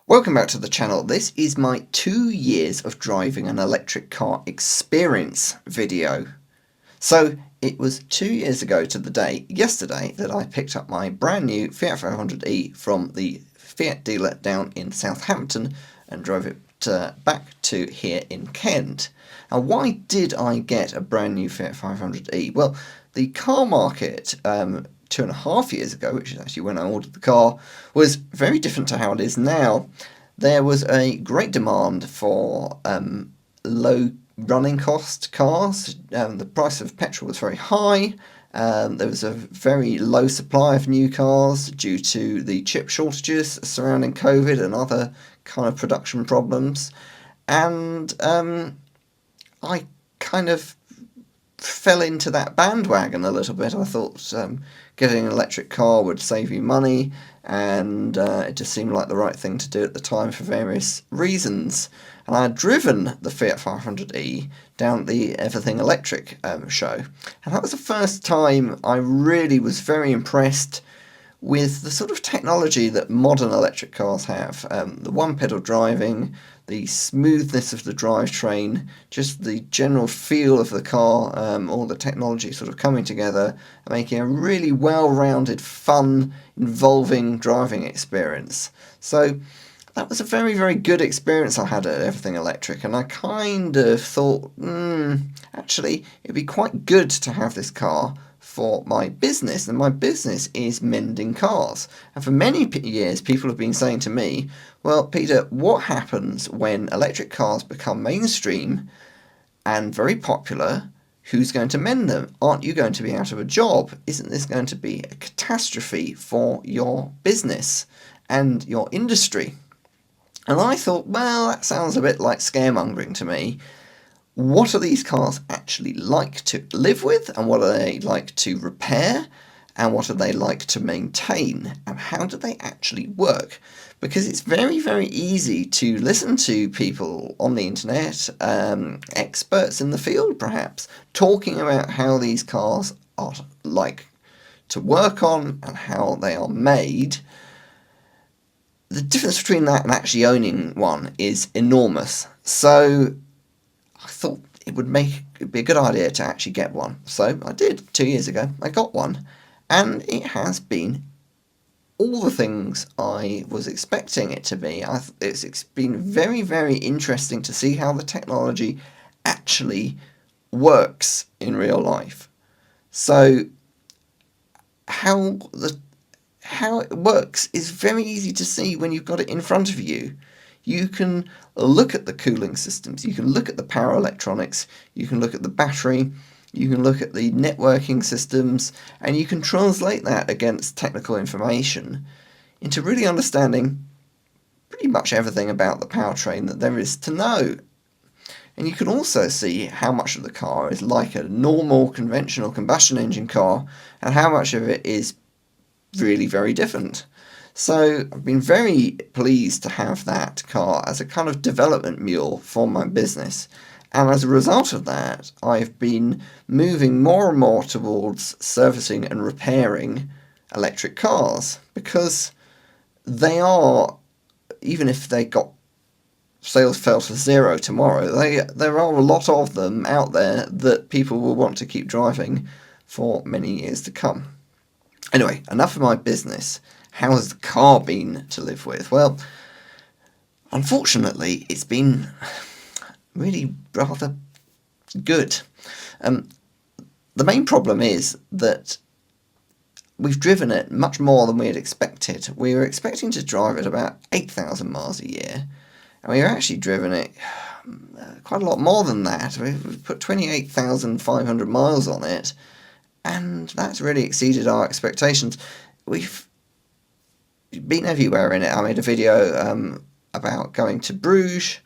Welcome back to the channel. This is my 2 years of driving an electric car experience video. So it was 2 years ago to the day yesterday that I picked up my brand new Fiat 500e from the Fiat dealer down in Southampton and drove it back to here in Kent. Now, why did I get a brand new Fiat 500e? Well, the car market 2.5 years ago, which is actually when I ordered the car, was very different to how it is now. There was a great demand for low running cost cars. The price of petrol was very high. There was a very low supply of new cars due to the chip shortages surrounding COVID and other kind of production problems. And I kind of fell into that bandwagon a little bit. I thought getting an electric car would save you money, and it just seemed like the right thing to do at the time for various reasons. And I had driven the Fiat 500e down at the Everything Electric show, and that was the first time I really was very impressed with the sort of technology that modern electric cars have. The one-pedal driving, the smoothness of the drivetrain, just the general feel of the car, all the technology sort of coming together and making a really well-rounded, fun, involving driving experience. So that was a very, very good experience I had at Everything Electric, and I kind of thought, actually, it'd be quite good to have this car for my business, and my business is mending cars. And for many years, people have been saying to me, well, Peter, what happens when electric cars become mainstream and very popular? Who's going to mend them? Aren't you going to be out of a job? Isn't this going to be a catastrophe for your business and your industry? And I thought, well, that sounds a bit like scaremongering to me. What are these cars actually like to live with, and what are they like to repair, and what are they like to maintain, and how do they actually work? Because it's very, very easy to listen to people on the internet, experts in the field perhaps, talking about how these cars are like to work on and how they are made. The difference between that and actually owning one is enormous. So I thought it'd be a good idea to actually get one. So I did 2 years ago. I got one, and it has been all the things I was expecting it to be. It's been very, very interesting to see how the technology actually works in real life. So how it works is very easy to see when you've got it in front of you. You can look at the cooling systems, you can look at the power electronics, you can look at the battery, you can look at the networking systems, and you can translate that against technical information into really understanding pretty much everything about the powertrain that there is to know. And you can also see how much of the car is like a normal conventional combustion engine car and how much of it is really very different. So I've been very pleased to have that car as a kind of development mule for my business. And as a result of that, I've been moving more and more towards servicing and repairing electric cars, because they are, even if they got sales fell to zero tomorrow, there are a lot of them out there that people will want to keep driving for many years to come. Anyway, enough of my business. How has the car been to live with? Well, unfortunately, it's been really rather good. The main problem is that we've driven it much more than we had expected. We were expecting to drive it about 8,000 miles a year, and we've actually driven it quite a lot more than that. We've put 28,500 miles on it, and that's really exceeded our expectations. We've been everywhere in it. I made a video about going to Bruges,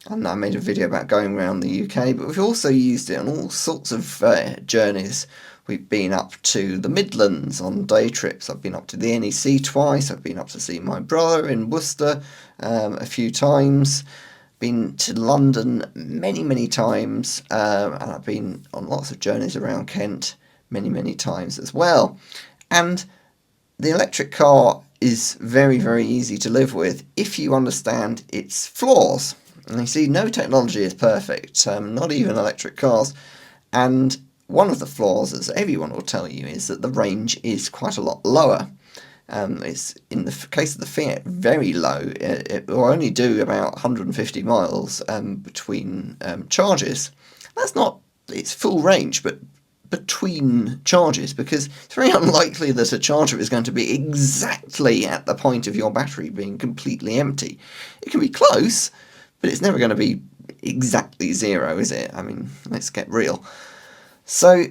and I made a video about going around the UK, but we've also used it on all sorts of journeys. We've been up to the Midlands on day trips. I've been up to the NEC twice. I've been up to see my brother in Worcester a few times. Been to London many, many times, and I've been on lots of journeys around Kent many, many times as well. And the electric car is very, very easy to live with if you understand its flaws. And you see, no technology is perfect, not even electric cars. And one of the flaws, as everyone will tell you, is that the range is quite a lot lower. It's, in the case of the Fiat, very low. It will only do about 150 miles between charges. That's not its full range, but between charges, because it's very unlikely that a charger is going to be exactly at the point of your battery being completely empty. It can be close, but it's never going to be exactly zero, is it? I mean, let's get real. So,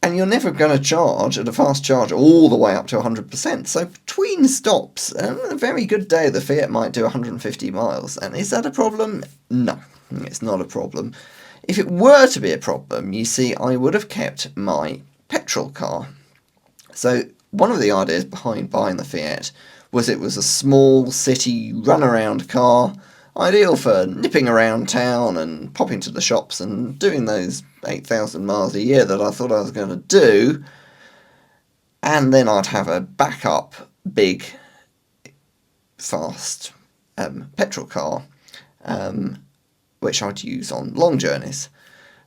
and you're never going to charge at a fast charge all the way up to 100%. So between stops, a very good day, the Fiat might do 150 miles. And is that a problem? No, it's not a problem. If it were to be a problem, you see, I would have kept my petrol car. So one of the ideas behind buying the Fiat was it was a small city run-around car, ideal for nipping around town and popping to the shops and doing those 8,000 miles a year that I thought I was going to do. And then I'd have a backup, big, fast petrol car, which I'd use on long journeys.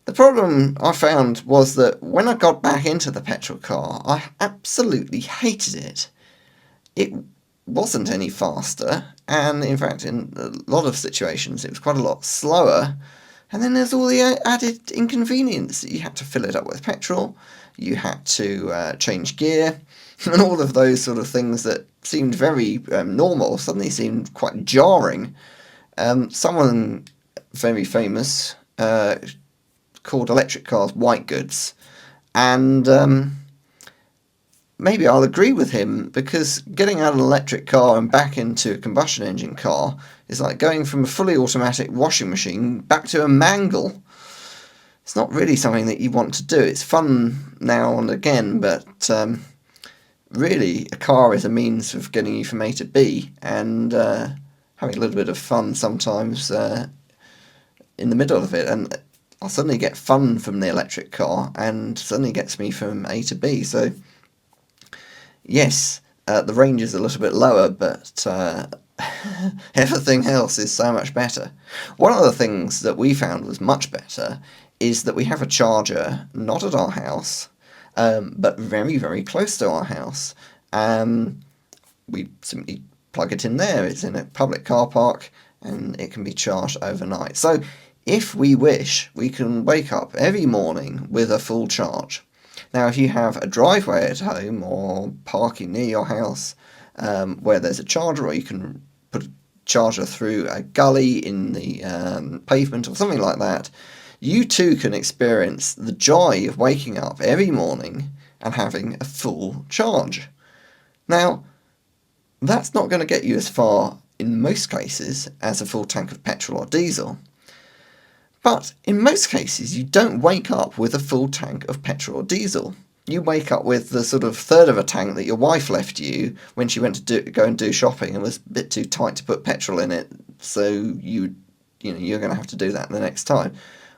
The problem I found was that when I got back into the petrol car, I absolutely hated it. It wasn't any faster, and in fact in a lot of situations it was quite a lot slower. And then there's all the added inconvenience. You had to fill it up with petrol, you had to change gear, and all of those sort of things that seemed very normal suddenly seemed quite jarring. Someone very famous called electric cars white goods, and maybe I'll agree with him, because getting out of an electric car and back into a combustion engine car is like going from a fully automatic washing machine back to a mangle. It's not really something that you want to do. It's fun now and again, but really a car is a means of getting you from A to B, and having a little bit of fun sometimes in the middle of it. And I'll suddenly get fun from the electric car, and suddenly gets me from A to B. So yes, the range is a little bit lower, but everything else is so much better. One of the things that we found was much better is that we have a charger not at our house, but very, very close to our house. We simply plug it in there. It's in a public car park, and it can be charged overnight. So if we wish, we can wake up every morning with a full charge. Now, if you have a driveway at home or parking near your house where there's a charger, or you can put a charger through a gully in the pavement or something like that, you too can experience the joy of waking up every morning and having a full charge. Now, that's not going to get you as far in most cases as a full tank of petrol or diesel. But in most cases, you don't wake up with a full tank of petrol or diesel. You wake up with the sort of third of a tank that your wife left you when she went to go and do shopping and was a bit too tight to put petrol in it, so you're going to have to do that the next time.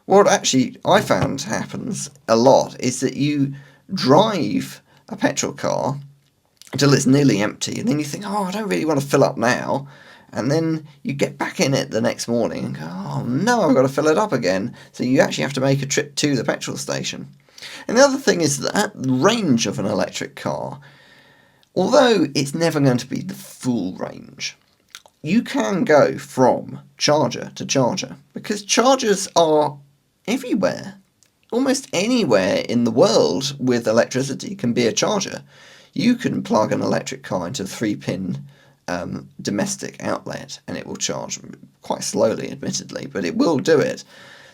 What actually I found happens a lot is that you drive a petrol car until it's nearly empty, and then you think, oh, I don't really want to fill up now. And then you get back in it the next morning and go, oh no, I've got to fill it up again. So you actually have to make a trip to the petrol station. And the other thing is that at the range of an electric car, although it's never going to be the full range, you can go from charger to charger, because chargers are everywhere. Almost anywhere in the world with electricity can be a charger. You can plug an electric car into a 3-pin domestic outlet, and it will charge quite slowly, admittedly, but it will do it.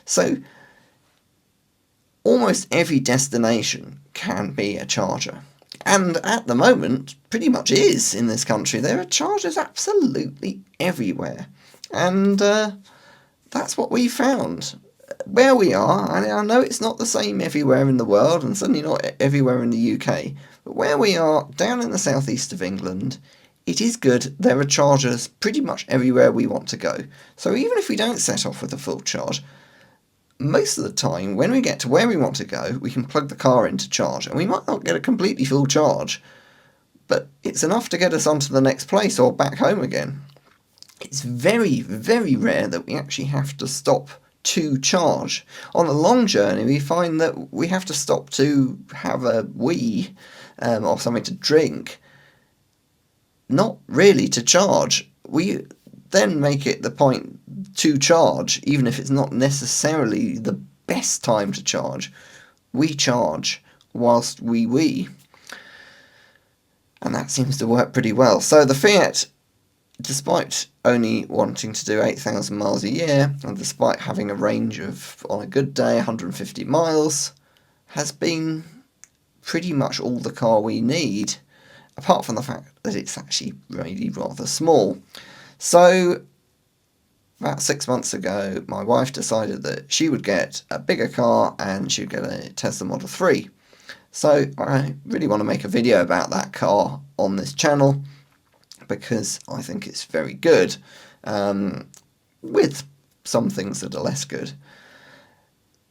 So almost every destination can be a charger, and at the moment pretty much is in this country. There are chargers absolutely everywhere, and that's what we found where we are. I know it's not the same everywhere in the world, and certainly not everywhere in the UK, but where we are down in the southeast of England, it is good. There are chargers pretty much everywhere we want to go. So even if we don't set off with a full charge, most of the time when we get to where we want to go, we can plug the car in to charge, and we might not get a completely full charge, but it's enough to get us on to the next place or back home again. It's very, very rare that we actually have to stop to charge. On a long journey, we find that we have to stop to have a wee or something to drink, not really to charge. We then make it the point to charge, even if it's not necessarily the best time to charge. We charge whilst we wee. And that seems to work pretty well. So the Fiat, despite only wanting to do 8,000 miles a year, and despite having a range of, on a good day, 150 miles, has been pretty much all the car we need, apart from the fact that it's actually really rather small. So about 6 months ago, my wife decided that she would get a bigger car and she would get a Tesla Model 3. So I really want to make a video about that car on this channel because I think it's very good, with some things that are less good.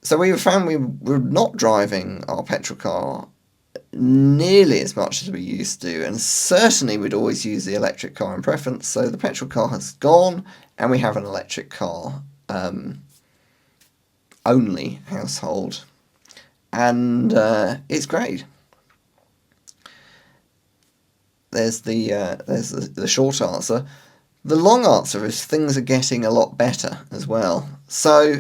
So we found we were not driving our petrol car nearly as much as we used to, and certainly we'd always use the electric car in preference. So the petrol car has gone and we have an electric car only household, and it's great. There's the short answer. The long answer is things are getting a lot better as well. So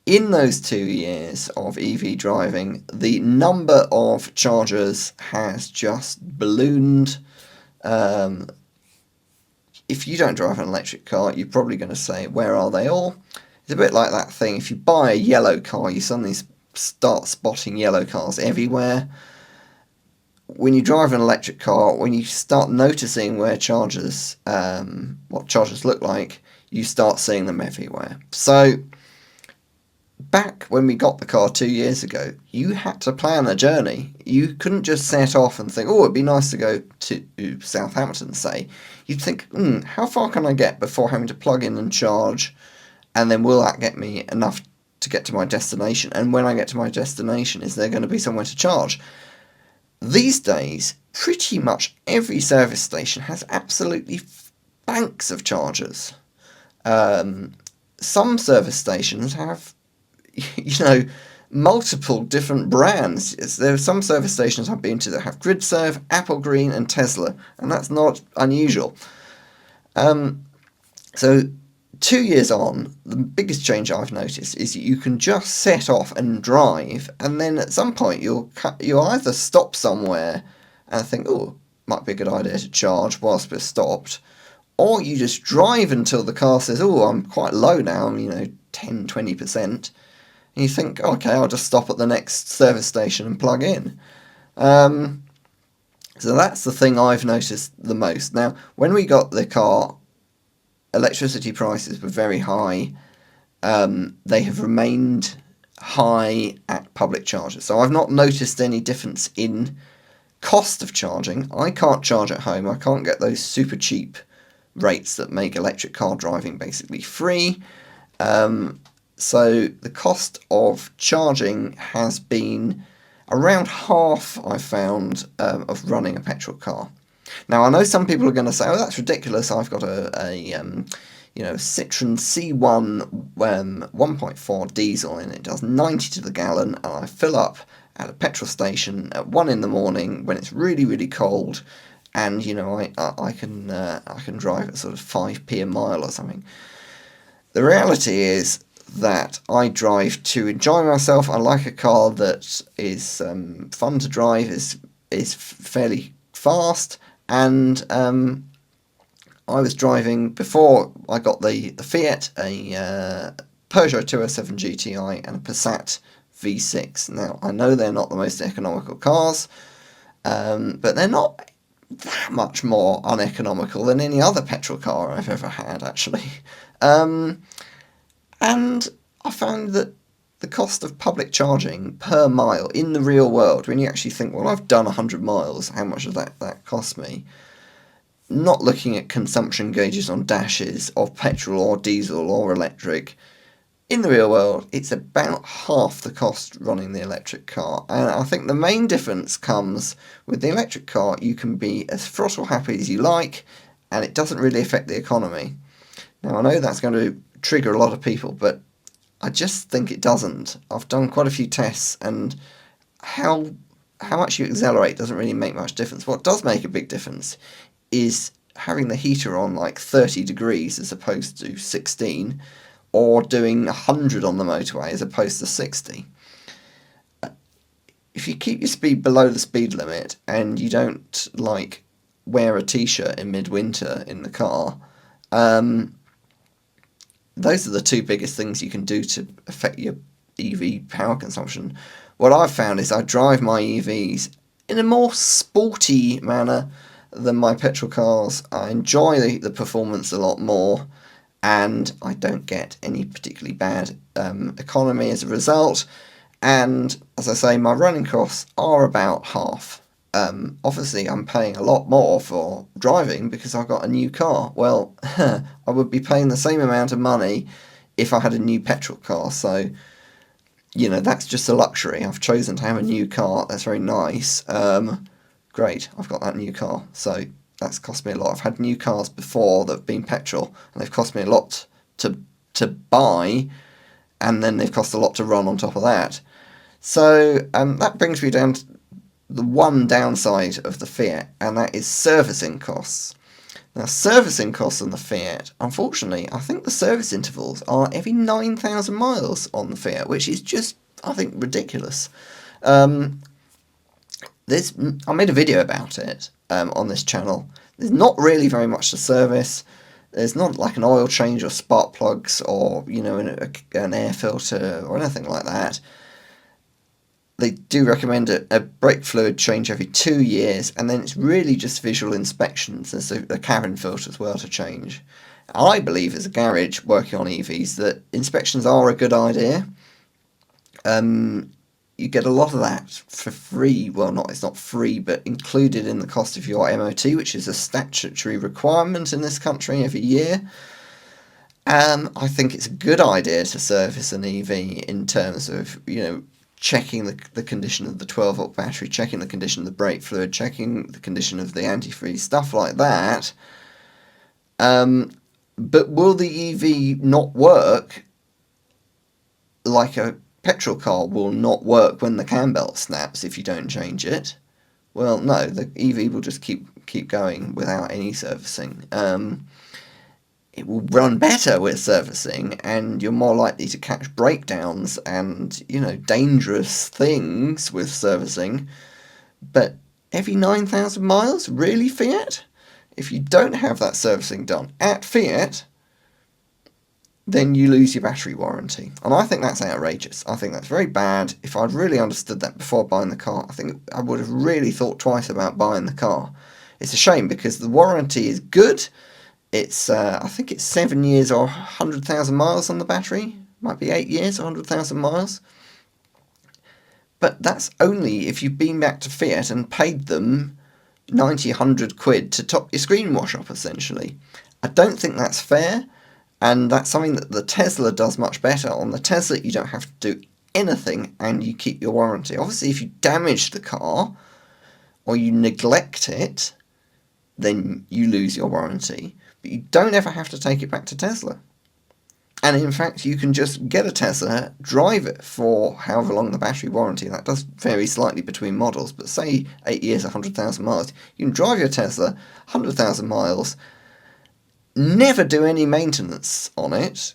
in those 2 years of EV driving, the number of chargers has just ballooned. If you don't drive an electric car, you're probably going to say, where are they all? It's a bit like that thing. If you buy a yellow car, you suddenly start spotting yellow cars everywhere. When you drive an electric car, when you start noticing where chargers, what chargers look like, you start seeing them everywhere. So back when we got the car 2 years ago, you had to plan a journey. You couldn't just set off and think, oh, it'd be nice to go to Southampton, say. You'd think, how far can I get before having to plug in and charge? And then will that get me enough to get to my destination? And when I get to my destination, is there going to be somewhere to charge? These days, pretty much every service station has absolutely banks of chargers. Some service stations have, multiple different brands. There are some service stations I've been to that have GridServe, Apple Green, and Tesla, and that's not unusual. So 2 years on, the biggest change I've noticed is you can just set off and drive, and then at some point you'll either stop somewhere and think, oh, might be a good idea to charge whilst we're stopped, or you just drive until the car says, oh, I'm quite low now, I'm 10, 20%, and you think, okay, I'll just stop at the next service station and plug in. So that's the thing I've noticed the most. Now, when we got the car, electricity prices were very high. They have remained high at public chargers. So I've not noticed any difference in cost of charging. I can't charge at home. I can't get those super cheap rates that make electric car driving basically free. So the cost of charging has been around half, I found, of running a petrol car. Now, I know some people are going to say, oh, that's ridiculous. I've got a Citroen C1 1.4 diesel, and it does 90 to the gallon, and I fill up at a petrol station at 1 in the morning when it's really, really cold, and I can drive at sort of 5p a mile or something. The reality is that I drive to enjoy myself. I like a car that is fun to drive, is fairly fast, and I was driving, before I got the Fiat, a Peugeot 207 GTI and a Passat V6. Now, I know they're not the most economical cars, but they're not that much more uneconomical than any other petrol car I've ever had, actually. And I found that the cost of public charging per mile in the real world, when you actually think, well, I've done 100 miles, how much does that cost me? Not looking at consumption gauges on dashes of petrol or diesel or electric, in the real world, it's about half the cost running the electric car. And I think the main difference comes with the electric car, you can be as throttle happy as you like, and it doesn't really affect the economy. Now, I know that's going to trigger a lot of people, but I just think it doesn't. I've done quite a few tests, and how much you accelerate doesn't really make much difference. What does make a big difference is having the heater on like 30 degrees as opposed to 16, or doing 100 on the motorway as opposed to 60. If you keep your speed below the speed limit and you don't like wear a t-shirt in midwinter in the car, those are the two biggest things you can do to affect your EV power consumption. What I've found is I drive my EVs in a more sporty manner than my petrol cars. I enjoy the performance a lot more, and I don't get any particularly bad economy as a result. And as I say, my running costs are about half. Obviously, I'm paying a lot more for driving because I've got a new car. Well, I would be paying the same amount of money if I had a new petrol car. So, that's just a luxury. I've chosen to have a new car. That's very nice. Great, I've got that new car. So that's cost me a lot. I've had new cars before that have been petrol, and they've cost me a lot to buy, and then they've cost a lot to run on top of that. So that brings me down to the one downside of the Fiat, and that is servicing costs. Now, servicing costs on the Fiat, unfortunately, I think the service intervals are every 9,000 miles on the Fiat, which is just, I think, ridiculous. I made a video about it on this channel. There's not really very much to service. There's not like an oil change or spark plugs or, an air filter or anything like that. They do recommend a brake fluid change every 2 years, and then it's really just visual inspections. There's a cabin filter as well to change. I believe, as a garage working on EVs, that inspections are a good idea. You get a lot of that for free. Well, it's not free, but included in the cost of your MOT, which is a statutory requirement in this country every year. I think it's a good idea to service an EV in terms of, checking the condition of the 12-volt battery, checking the condition of the brake fluid, checking the condition of the antifreeze, stuff like that. But will the EV not work like a petrol car will not work when the cam belt snaps if you don't change it? Well, no, the EV will just keep going without any servicing. It will run better with servicing, and you're more likely to catch breakdowns and, dangerous things with servicing. But every 9,000 miles? Really, Fiat? If you don't have that servicing done at Fiat, then you lose your battery warranty. And I think that's outrageous. I think that's very bad. If I'd really understood that before buying the car, I think I would have really thought twice about buying the car. It's a shame because the warranty is good. It's, I think it's 7 years or 100,000 miles on the battery. Might be 8 years or 100,000 miles. But that's only if you've been back to Fiat and paid them 90, 100 quid to top your screen wash up, essentially. I don't think that's fair, and that's something that the Tesla does much better. On the Tesla, you don't have to do anything, and you keep your warranty. Obviously, if you damage the car, or you neglect it, then you lose your warranty. But you don't ever have to take it back to Tesla. And in fact, you can just get a Tesla, drive it for however long the battery warranty, that does vary slightly between models, but say 8 years, 100,000 miles, you can drive your Tesla 100,000 miles, never do any maintenance on it,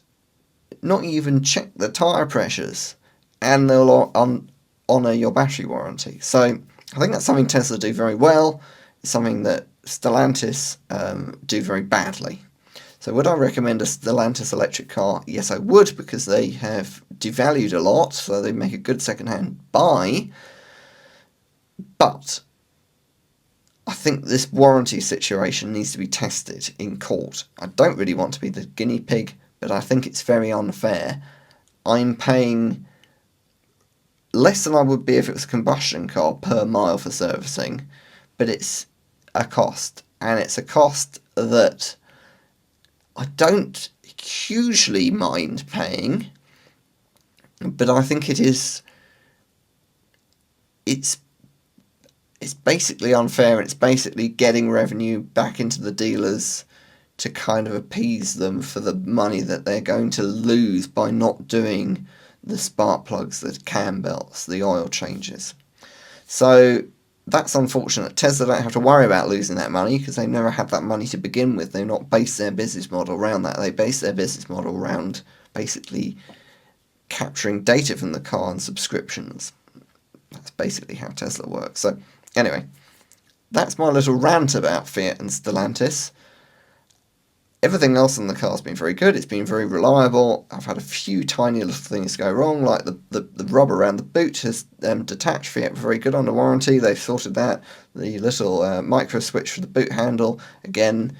not even check the tyre pressures, and they'll honour your battery warranty. So I think that's something Tesla do very well. It's something that Stellantis do very badly. So would I recommend a Stellantis electric car? Yes, I would, because they have devalued a lot, so they make a good second-hand buy. But I think this warranty situation needs to be tested in court. I don't really want to be the guinea pig, but I think it's very unfair. I'm paying less than I would be if it was a combustion car per mile for servicing, but it's a cost, and it's a cost that I don't hugely mind paying, but I think it's basically unfair. It's basically getting revenue back into the dealers to kind of appease them for the money that they're going to lose by not doing the spark plugs, the cam belts, the oil changes. So that's unfortunate. Tesla don't have to worry about losing that money because they never had that money to begin with. They've not based their business model around that. They base their business model around basically capturing data from the car and subscriptions. That's basically how Tesla works. So anyway, that's my little rant about Fiat and Stellantis. Everything else in the car's been very good. It's been very reliable. I've had a few tiny little things go wrong, like the rubber around the boot has detached. Fiat very good under warranty. They've sorted that. The little micro switch for the boot handle, again,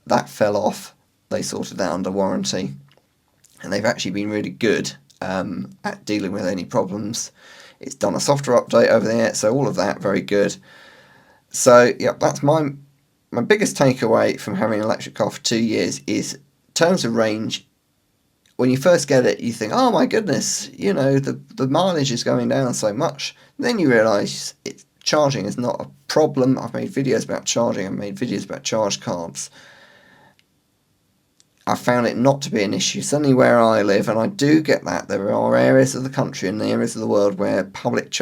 that fell off. They sorted that under warranty. And they've actually been really good at dealing with any problems. It's done a software update over there, so all of that, very good. So, yeah, that's my biggest takeaway from having an electric car for 2 years is terms of range. When you first get it, you think, oh my goodness, the mileage is going down so much. Then you realise charging is not a problem. I've made videos about charging. I've made videos about charge cards. I found it not to be an issue. Certainly where I live, and I do get that, there are areas of the country and areas of the world where public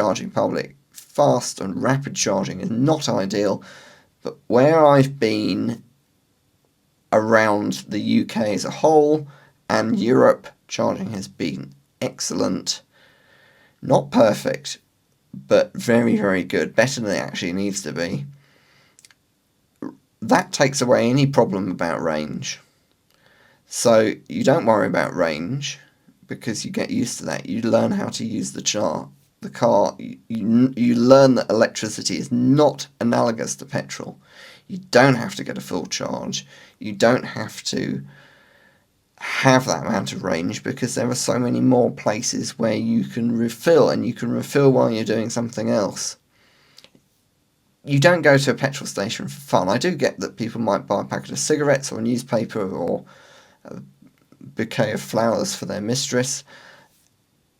fast and rapid charging is not ideal. But where I've been around the UK as a whole and Europe, charging has been excellent. Not perfect, but very, very good. Better than it actually needs to be. That takes away any problem about range. So you don't worry about range because you get used to that. You learn how to use the car. You learn that electricity is not analogous to petrol. You don't have to get a full charge. You don't have to have that amount of range because there are so many more places where you can refill, and you can refill while you're doing something else. You don't go to a petrol station for fun. I do get that people might buy a packet of cigarettes or a newspaper or a bouquet of flowers for their mistress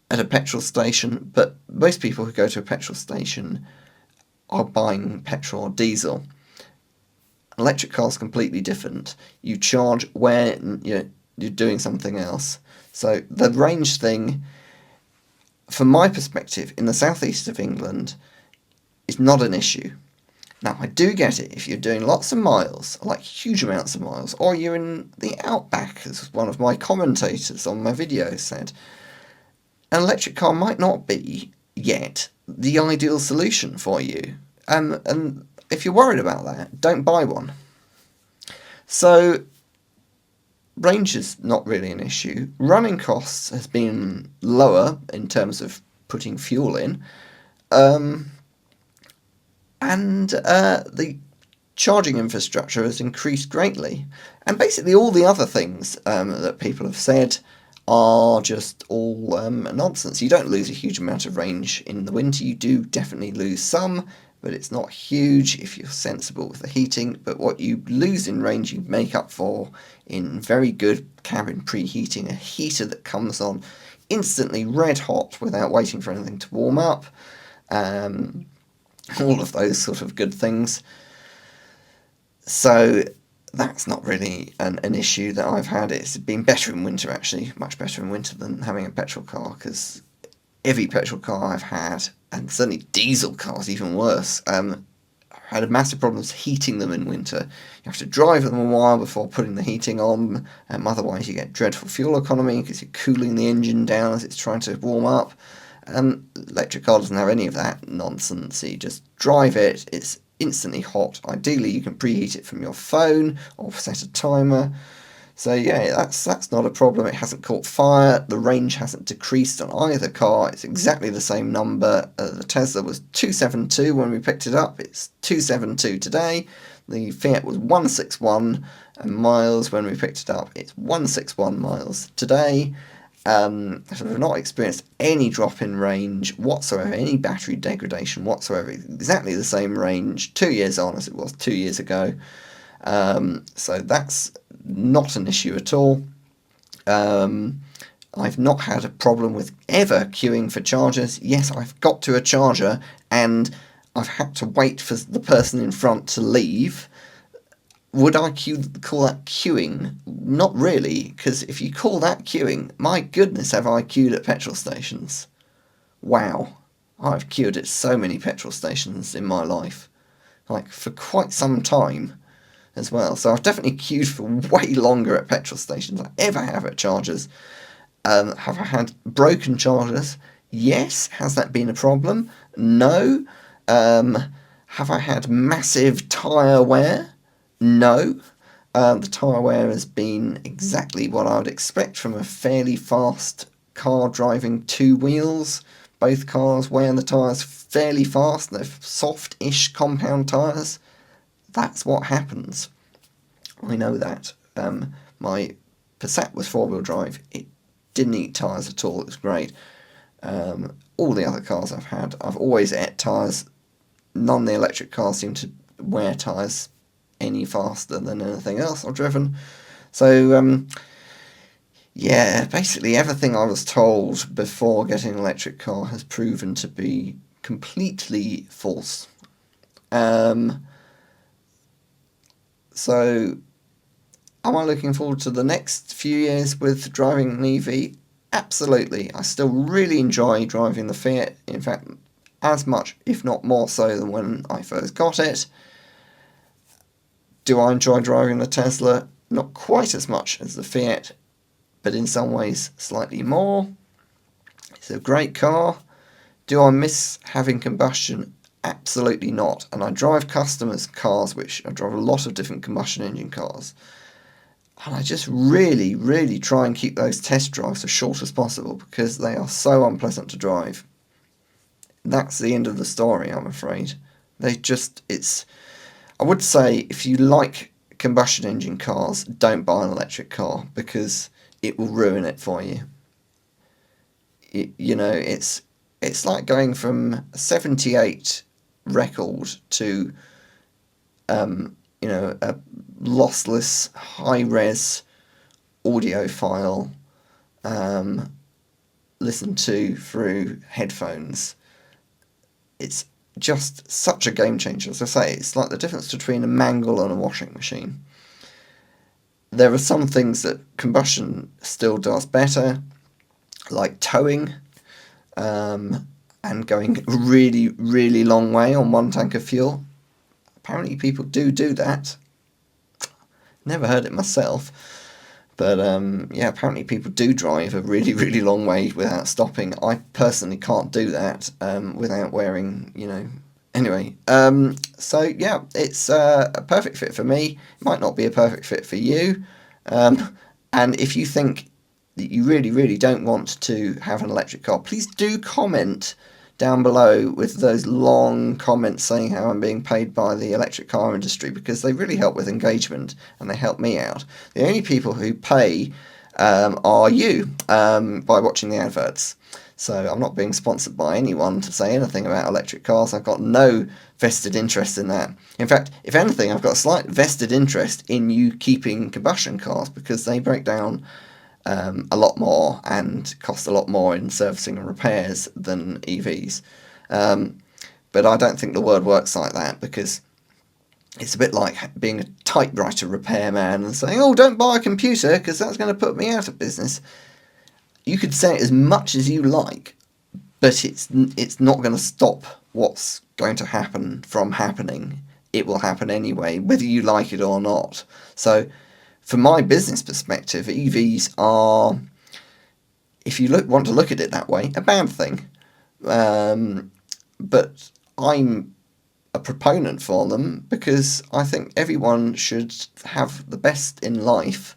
at a petrol station, but most people who go to a petrol station are buying petrol or diesel. An electric car is completely different. You charge where you're doing something else. So the range thing, from my perspective, in the southeast of England, is not an issue. Now, I do get it if you're doing lots of miles, like huge amounts of miles, or you're in the outback, as one of my commentators on my video said. An electric car might not be, yet, the ideal solution for you. And if you're worried about that, don't buy one. So, range is not really an issue. Running costs has been lower in terms of putting fuel in. And the charging infrastructure has increased greatly. And basically all the other things that people have said are just all nonsense. You don't lose a huge amount of range in the winter. You do definitely lose some, but it's not huge if you're sensible with the heating. But what you lose in range, you make up for in very good cabin preheating, a heater that comes on instantly red hot without waiting for anything to warm up. All of those sort of good things. So that's not really an issue that I've had. It's been better in winter, actually, much better in winter than having a petrol car, because every petrol car I've had, and certainly diesel cars even worse, I've had massive problems heating them in winter. You have to drive them a while before putting the heating on, otherwise you get dreadful fuel economy because you're cooling the engine down as it's trying to warm up. Electric car doesn't have any of that nonsense. You just drive it, it's instantly hot. Ideally, you can preheat it from your phone or set a timer. So yeah, that's not a problem. It hasn't caught fire. The range hasn't decreased on either car. It's exactly the same number. The Tesla was 272 when we picked it up. It's 272 today. The Fiat was 161 miles when we picked it up. It's 161 miles today. So we've not experienced any drop in range whatsoever, any battery degradation whatsoever. Exactly the same range 2 years on as it was 2 years ago. So that's not an issue at all. I've not had a problem with ever queuing for chargers. Yes, I've got to a charger and I've had to wait for the person in front to leave. Would I call that queuing? Not really, because if you call that queuing, my goodness, have I queued at petrol stations. Wow. I've queued at so many petrol stations in my life, like for quite some time as well. So I've definitely queued for way longer at petrol stations than I ever have at chargers. Have I had broken chargers? Yes. Has that been a problem? No. Have I had massive tyre wear? No. The tyre wear has been exactly what I would expect from a fairly fast car driving two wheels. Both cars wear the tyres fairly fast. They're soft-ish compound tyres. That's what happens. I know that. My Passat was four-wheel drive. It didn't eat tyres at all. It was great. All the other cars I've had, I've always ate tyres. None of the electric cars seem to wear tyres any faster than anything else I've driven. So, yeah, basically everything I was told before getting an electric car has proven to be completely false. So, am I looking forward to the next few years with driving an EV? Absolutely. I still really enjoy driving the Fiat. In fact, as much, if not more so, than when I first got it. Do I enjoy driving the Tesla? Not quite as much as the Fiat, but in some ways slightly more. It's a great car. Do I miss having combustion? Absolutely not. And I drive customers' cars, which I drive a lot of different combustion engine cars. And I just really, really try and keep those test drives as short as possible because they are so unpleasant to drive. That's the end of the story, I'm afraid. I would say if you like combustion engine cars, don't buy an electric car because it will ruin it for you. It's like going from a 78 record to a lossless high-res audio file listened to through headphones. It's just such a game changer. As I say, it's like the difference between a mangle and a washing machine. There are some things that combustion still does better, like towing, and going a really, really long way on one tank of fuel. Apparently people do that. Never heard it myself. But yeah, apparently people do drive a really, really long way without stopping. I personally can't do that without wearing, Anyway, so yeah, it's a perfect fit for me. It might not be a perfect fit for you. And if you think that you really, really don't want to have an electric car, please do comment down below with those long comments saying how I'm being paid by the electric car industry, because they really help with engagement and they help me out. The only people who pay are you by watching the adverts. So I'm not being sponsored by anyone to say anything about electric cars. I've got no vested interest in that. In fact, if anything, I've got a slight vested interest in you keeping combustion cars because they break down a lot more and cost a lot more in servicing and repairs than EVs. But I don't think the world works like that, because it's a bit like being a typewriter repairman and saying, oh, don't buy a computer because that's going to put me out of business. You could say it as much as you like, but it's not going to stop what's going to happen from happening. It will happen anyway, whether you like it or not. So from my business perspective, EVs are, if you want to look at it that way, a bad thing. But I'm a proponent for them because I think everyone should have the best in life.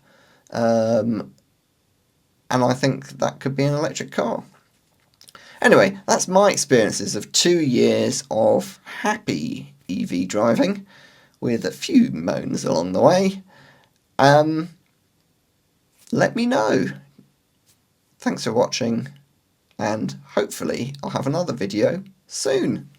And I think that could be an electric car. Anyway, that's my experiences of 2 years of happy EV driving, with a few moans along the way. Let me know. Thanks for watching, and hopefully I'll have another video soon.